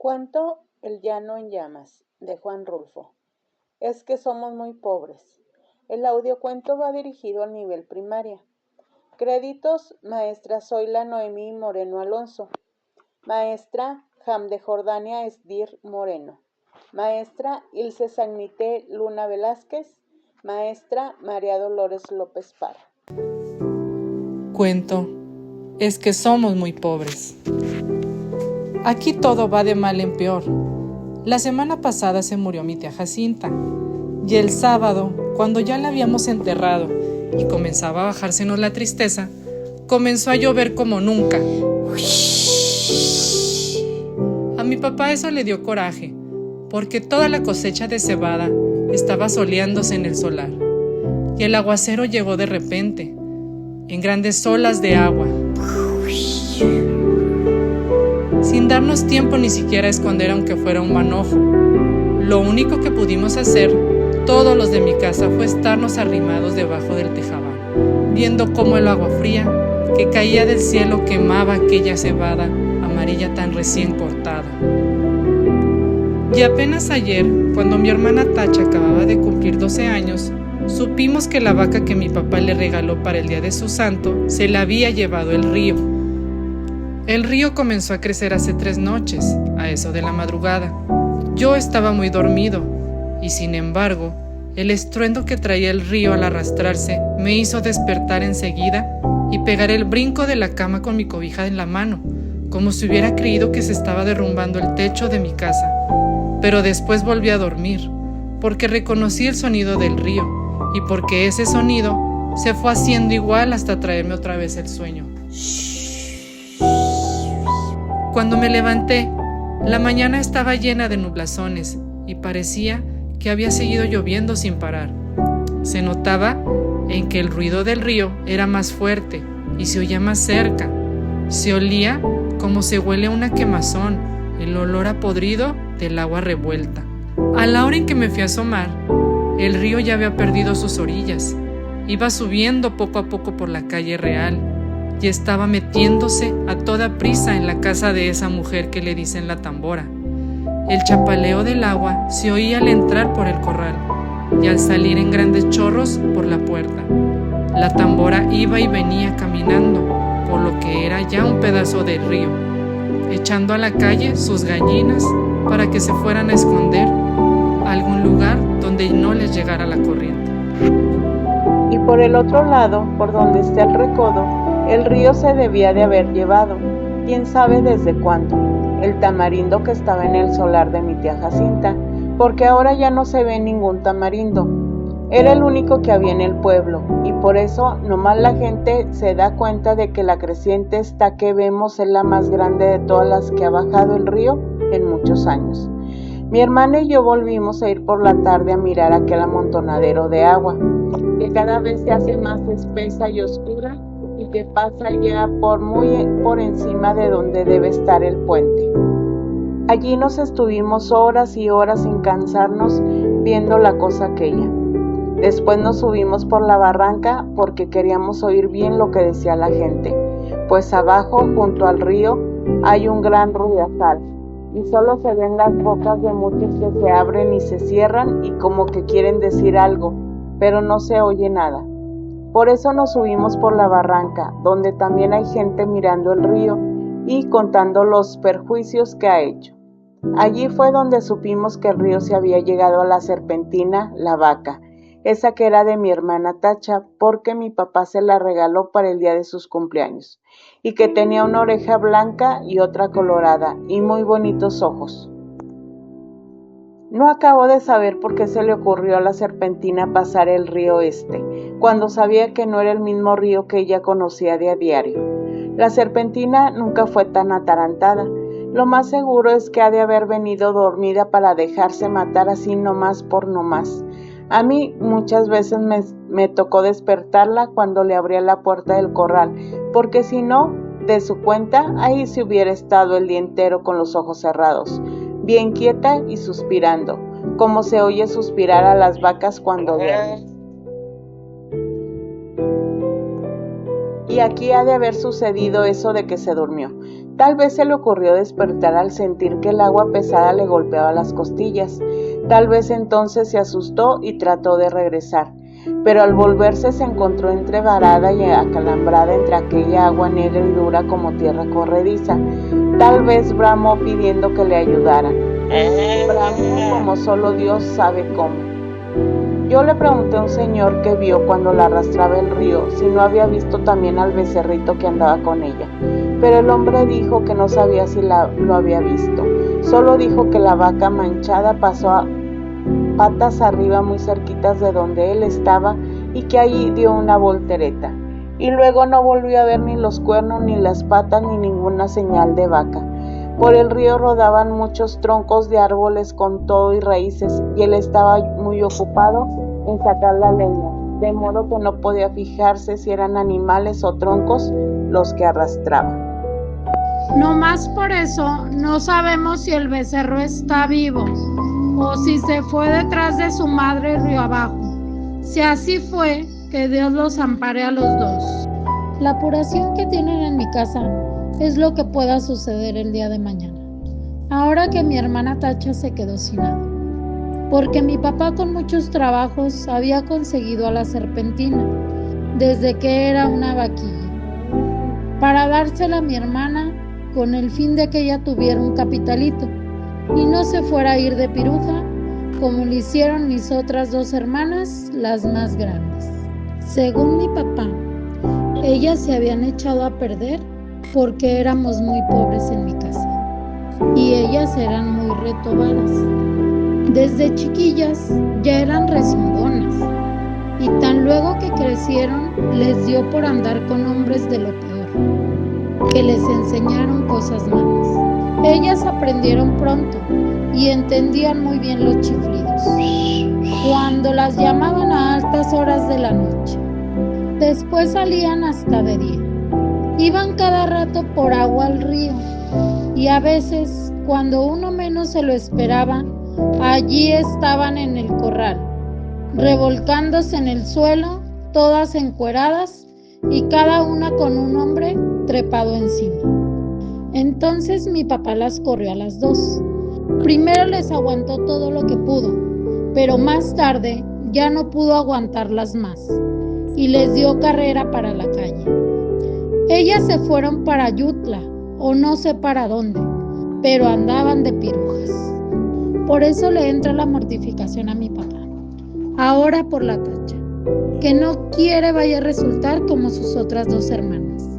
Cuento El llano en llamas, de Juan Rulfo. Es que somos muy pobres. El audiocuento va dirigido al nivel primaria. Créditos: maestra Zoila Noemí Moreno Alonso, maestra Ham de Jordania Esdir Moreno, maestra Ilse Sagnité Luna Velázquez, maestra María Dolores López Parra. Cuento Es que somos muy pobres. Aquí todo va de mal en peor. La semana pasada se murió mi tía Jacinta, y el sábado, cuando ya la habíamos enterrado y comenzaba a bajársenos la tristeza, comenzó a llover como nunca. A mi papá eso le dio coraje, porque toda la cosecha de cebada estaba soleándose en el solar, y el aguacero llegó de repente, en grandes olas de agua, sin darnos tiempo ni siquiera a esconder aunque fuera un manojo. Lo único que pudimos hacer, todos los de mi casa, fue estarnos arrimados debajo del tejabán, viendo cómo el agua fría que caía del cielo quemaba aquella cebada amarilla tan recién cortada. Y apenas ayer, cuando mi hermana Tacha acababa de cumplir 12 años, supimos que la vaca que mi papá le regaló para el día de su santo se la había llevado el río. El río comenzó a crecer hace 3 noches, a eso de la madrugada. Yo estaba muy dormido, y sin embargo, el estruendo que traía el río al arrastrarse me hizo despertar enseguida y pegar el brinco de la cama con mi cobija en la mano, como si hubiera creído que se estaba derrumbando el techo de mi casa. Pero después volví a dormir, porque reconocí el sonido del río, y porque ese sonido se fue haciendo igual hasta traerme otra vez el sueño. Cuando me levanté, la mañana estaba llena de nublazones y parecía que había seguido lloviendo sin parar. Se notaba en que el ruido del río era más fuerte y se oía más cerca. Se olía como se huele una quemazón, el olor a podrido del agua revuelta. A la hora en que me fui a asomar, el río ya había perdido sus orillas. Iba subiendo poco a poco por la calle real y estaba metiéndose a toda prisa en la casa de esa mujer que le dicen la tambora. El chapaleo del agua se oía al entrar por el corral y al salir en grandes chorros por la puerta. La tambora iba y venía caminando por lo que era ya un pedazo del río, echando a la calle sus gallinas para que se fueran a esconder a algún lugar donde no les llegara la corriente. Y por el otro lado, por donde está el recodo, el río se debía de haber llevado, quién sabe desde cuándo, el tamarindo que estaba en el solar de mi tía Jacinta, porque ahora ya no se ve ningún tamarindo. Era el único que había en el pueblo, y por eso nomás la gente se da cuenta de que la creciente esta que vemos es la más grande de todas las que ha bajado el río en muchos años. Mi hermana y yo volvimos a ir por la tarde a mirar aquel amontonadero de agua, que cada vez se hace más espesa y oscura, y que pasa ya muy por encima de donde debe estar el puente. Allí nos estuvimos horas y horas sin cansarnos viendo la cosa aquella. Después nos subimos por la barranca porque queríamos oír bien lo que decía la gente, pues abajo, junto al río, hay un gran ruidazal, y solo se ven las bocas de muchos que se abren y se cierran y como que quieren decir algo, pero no se oye nada. Por eso nos subimos por la barranca, donde también hay gente mirando el río y contando los perjuicios que ha hecho. Allí fue donde supimos que el río se había llegado a la serpentina, la vaca, esa que era de mi hermana Tacha, porque mi papá se la regaló para el día de sus cumpleaños, y que tenía una oreja blanca y otra colorada, y muy bonitos ojos. No acabo de saber por qué se le ocurrió a la serpentina pasar el río cuando sabía que no era el mismo río que ella conocía de a diario. La serpentina nunca fue tan atarantada. Lo más seguro es que ha de haber venido dormida para dejarse matar así nomás por nomás. A mí muchas veces me tocó despertarla cuando le abría la puerta del corral, porque si no, de su cuenta, ahí se hubiera estado el día entero con los ojos cerrados, bien quieta y suspirando, como se oye suspirar a las vacas cuando duermen. y aquí ha de haber sucedido eso de que se durmió. Tal vez se le ocurrió despertar al sentir que el agua pesada le golpeaba las costillas. Tal vez entonces se asustó y trató de regresar, pero al volverse se encontró entrevarada y acalambrada entre aquella agua negra y dura como tierra corrediza. Tal vez bramó pidiendo que le ayudaran. Bramó como solo Dios sabe cómo. Yo le pregunté a un señor que vio cuando la arrastraba el río si no había visto también al becerrito que andaba con ella, pero el hombre dijo que no sabía si lo había visto. Solo dijo que la vaca manchada pasó a patas arriba muy cerquitas de donde él estaba y que allí dio una voltereta. Y luego no volvió a ver ni los cuernos, ni las patas, ni ninguna señal de vaca. Por el río rodaban muchos troncos de árboles con todo y raíces, y él estaba muy ocupado en sacar la leña, de modo que no podía fijarse si eran animales o troncos los que arrastraba. No más por eso no sabemos si el becerro está vivo o si se fue detrás de su madre río abajo. Si así fue, que Dios los ampare a los dos. La apuración que tienen en mi casa es lo que pueda suceder el día de mañana, ahora que mi hermana Tacha se quedó sin nada, porque mi papá con muchos trabajos había conseguido a la serpentina desde que era una vaquilla, para dársela a mi hermana con el fin de que ella tuviera un capitalito y no se fuera a ir de piruja como le hicieron mis otras dos hermanas, las más grandes. Según mi papá, ellas se habían echado a perder porque éramos muy pobres en mi casa y ellas eran muy retobadas. Desde chiquillas ya eran rezongonas y tan luego que crecieron les dio por andar con hombres de lo peor, que les enseñaron cosas malas. Ellas aprendieron pronto y entendían muy bien los chiflidos, cuando las llamaban a altas horas de la noche. Después salían hasta de día. Iban cada rato por agua al río y a veces, cuando uno menos se lo esperaba, allí estaban en el corral, revolcándose en el suelo, todas encueradas y cada una con un hombre trepado encima. Entonces mi papá las corrió a las dos. Primero les aguantó todo lo que pudo, pero más tarde ya no pudo aguantarlas más y les dio carrera para la calle. Ellas se fueron para Yutla o no sé para dónde, pero andaban de pirujas. Por eso le entra la mortificación a mi papá, ahora por la Tacha, que no quiere vaya a resultar como sus otras dos hermanas,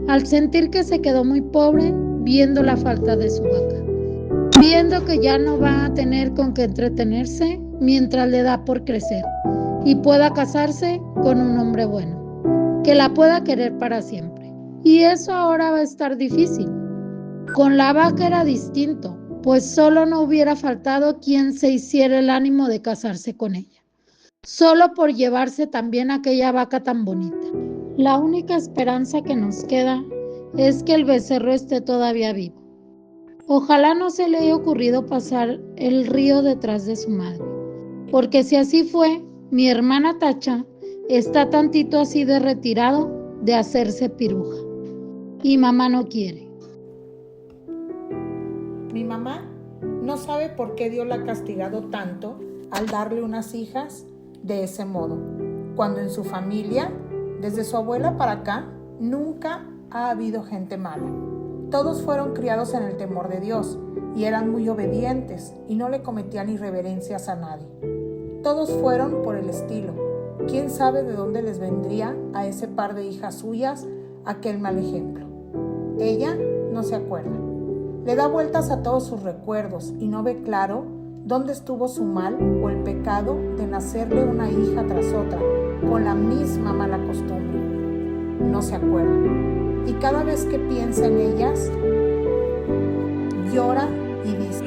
al sentir que se quedó muy pobre viendo la falta de su vaca, viendo que ya no va a tener con qué entretenerse mientras le da por crecer y pueda casarse con un hombre bueno, que la pueda querer para siempre. Y eso ahora va a estar difícil. Con la vaca era distinto, pues solo no hubiera faltado quien se hiciera el ánimo de casarse con ella, solo por llevarse también aquella vaca tan bonita. La única esperanza que nos queda es que el becerro esté todavía vivo. Ojalá no se le haya ocurrido pasar el río detrás de su madre, porque si así fue, mi hermana Tacha está tantito así de retirado de hacerse piruja. Y mamá no quiere. Mi mamá no sabe por qué Dios la ha castigado tanto al darle unas hijas de ese modo, cuando en su familia, desde su abuela para acá, nunca ha habido gente mala. Todos fueron criados en el temor de Dios y eran muy obedientes y no le cometían irreverencias a nadie. Todos fueron por el estilo. ¿Quién sabe de dónde les vendría a ese par de hijas suyas aquel mal ejemplo? Ella no se acuerda. Le da vueltas a todos sus recuerdos y no ve claro dónde estuvo su mal o el pecado de nacerle una hija tras otra con la misma mala costumbre. No se acuerda. Y cada vez que piensa en ellas, llora y dice: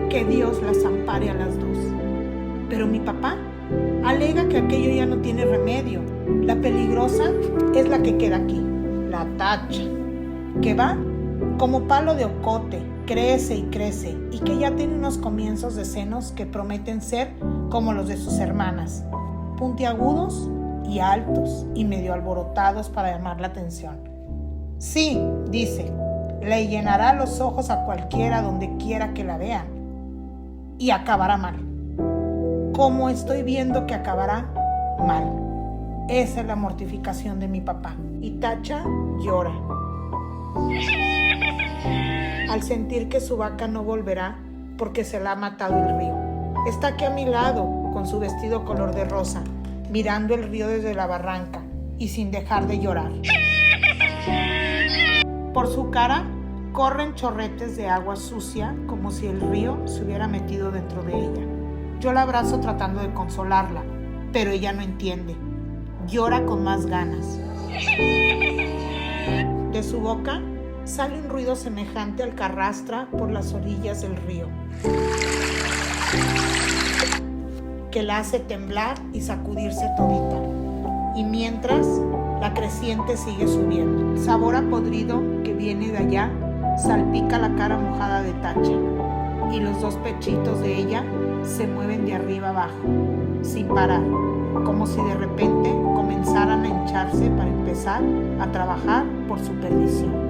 que Dios las ampare a las dos. Pero mi papá alega que aquello ya no tiene remedio. La peligrosa es la que queda aquí, la Tacha, que va como palo de ocote, crece y crece, y que ya tiene unos comienzos de senos que prometen ser como los de sus hermanas, puntiagudos y altos y medio alborotados para llamar la atención. Sí, dice, le llenará los ojos a cualquiera donde quiera que la vean y acabará mal. ¿Cómo estoy viendo que acabará mal? Esa es la mortificación de mi papá. Y Tacha llora. Al sentir que su vaca no volverá porque se la ha matado el río. Está aquí a mi lado con su vestido color de rosa, mirando el río desde la barranca y sin dejar de llorar. Por su cara corren chorretes de agua sucia como si el río se hubiera metido dentro de ella. Yo la abrazo tratando de consolarla, pero ella no entiende. Llora con más ganas. De su boca sale un ruido semejante al que arrastra por las orillas del río, que la hace temblar y sacudirse todita. Y mientras, la creciente sigue subiendo. El sabor a podrido que viene de allá salpica la cara mojada de Tacha, y los dos pechitos de ella se mueven de arriba abajo, sin parar, como si de repente comenzaran a hincharse para empezar a trabajar por su perdición.